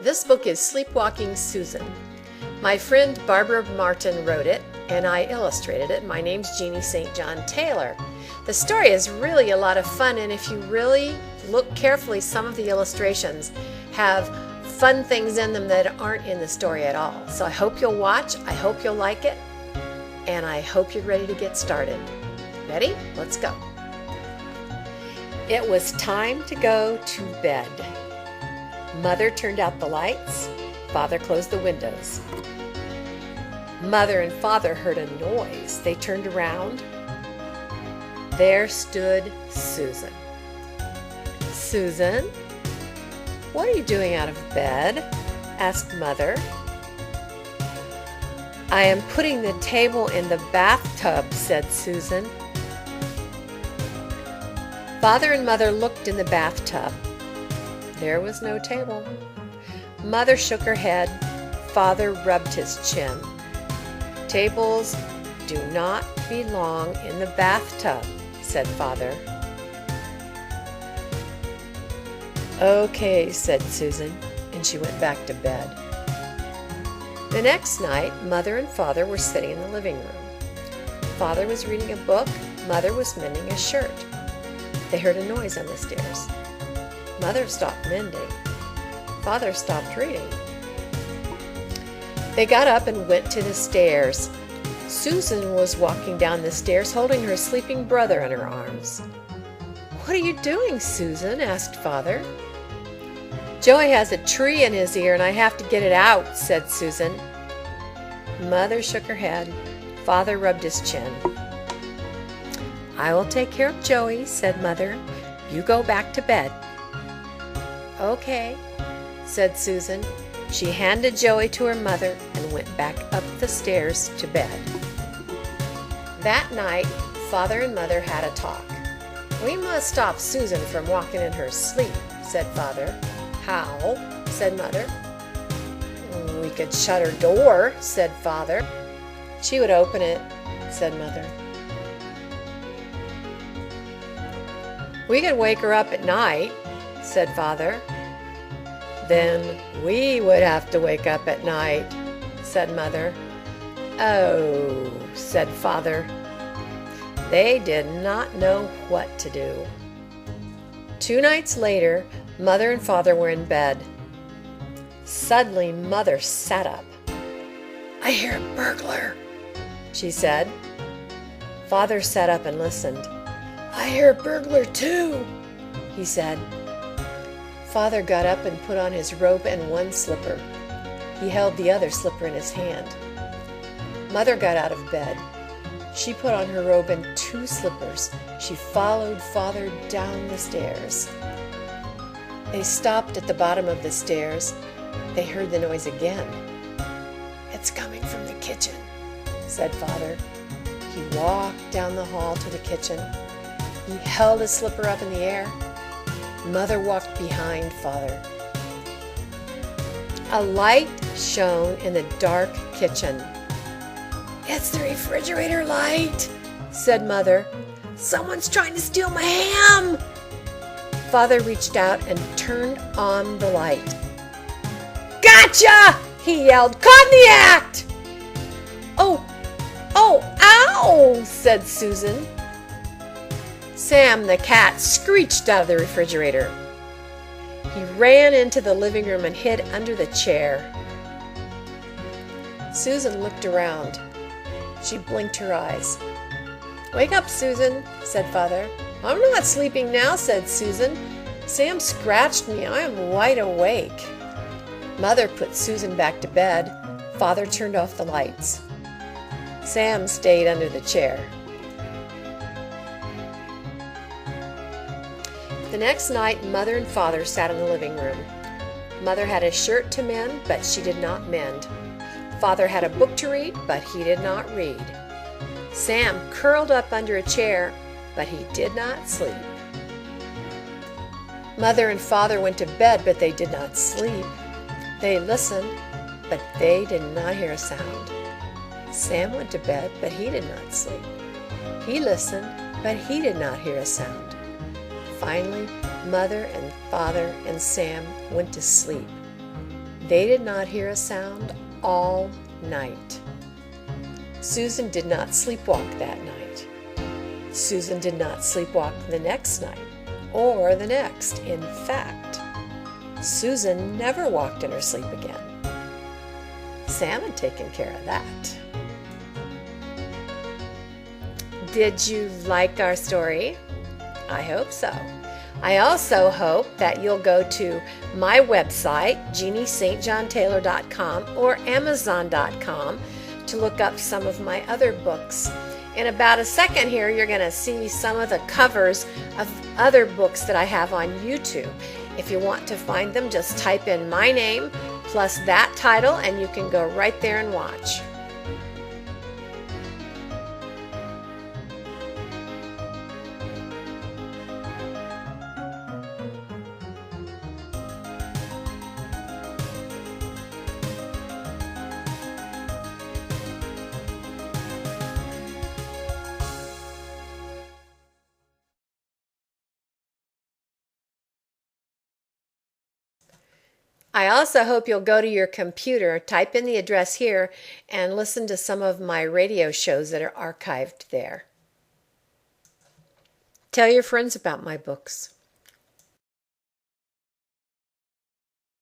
This book is Sleepwalking Susan. My friend Barbara Martin wrote it, and I illustrated it. My name's Jeannie St. Taylor. The story is really a lot of fun, and if you really look carefully, some of the illustrations have fun things in them that aren't in the story at all. So I hope you'll watch, I hope you'll like it, and I hope you're ready to get started. Ready? Let's go. It was time to go to bed. Mother turned out the lights. Father closed the windows. Mother and Father heard a noise. They turned around. There stood Susan. Susan, what are you doing out of bed? Asked Mother. I am putting the table in the bathtub, said Susan. Father and Mother looked in the bathtub. There was no table. Mother shook her head. Father rubbed his chin. Tables do not belong in the bathtub, said Father. Okay, said Susan, and she went back to bed. The next night, Mother and Father were sitting in the living room. Father was reading a book. Mother was mending a shirt. They heard a noise on the stairs. Mother stopped mending. Father stopped reading. They got up and went to the stairs. Susan was walking down the stairs holding her sleeping brother in her arms. What are you doing, Susan? Asked Father. Joey has a tree in his ear and I have to get it out, said Susan. Mother shook her head. Father rubbed his chin. I will take care of Joey, said Mother. You go back to bed. Okay, said Susan. She handed Joey to her mother and went back up the stairs to bed. That night, Father and Mother had a talk. We must stop Susan from walking in her sleep, said Father. How? Said Mother. We could shut her door, said Father. She would open it, said Mother. We could wake her up at night, said Father. Then we would have to wake up at night, said Mother. Oh, said Father. They did not know what to do. 2 nights later, Mother and Father were in bed. Suddenly, Mother sat up. I hear a burglar, she said. Father sat up and listened. I hear a burglar too, he said. Father got up and put on his robe and one slipper. He held the other slipper in his hand. Mother got out of bed. She put on her robe and 2 slippers. She followed Father down the stairs. They stopped at the bottom of the stairs. They heard the noise again. It's coming from the kitchen, said Father. He walked down the hall to the kitchen. He held his slipper up in the air. Mother walked behind Father. A light shone in the dark kitchen. It's the refrigerator light, said Mother. Someone's trying to steal my ham. Father reached out and turned on the light. Gotcha! He yelled. Caught in the act! Oh, ow, said Susan. Sam the cat screeched out of the refrigerator. He ran into the living room and hid under the chair. Susan looked around. She blinked her eyes. Wake up, Susan, said Father. I'm not sleeping now, said Susan. Sam scratched me. I am wide awake. Mother put Susan back to bed. Father turned off the lights. Sam stayed under the chair. The next night, Mother and Father sat in the living room. Mother had a shirt to mend, but she did not mend. Father had a book to read, but he did not read. Sam curled up under a chair, but he did not sleep. Mother and Father went to bed, but they did not sleep. They listened, but they did not hear a sound. Sam went to bed, but he did not sleep. He listened, but he did not hear a sound. Finally, Mother and Father and Sam went to sleep. They did not hear a sound all night. Susan did not sleepwalk that night. Susan did not sleepwalk the next night or the next. In fact, Susan never walked in her sleep again. Sam had taken care of that. Did you like our story? I hope so. I also hope that you'll go to my website, JeannieSt.com or Amazon.com to look up some of my other books. In about a second here, you're going to see some of the covers of other books that I have on YouTube. If you want to find them, just type in my name plus that title and you can go right there and watch. I also hope you'll go to your computer, type in the address here, and listen to some of my radio shows that are archived there. Tell your friends about my books.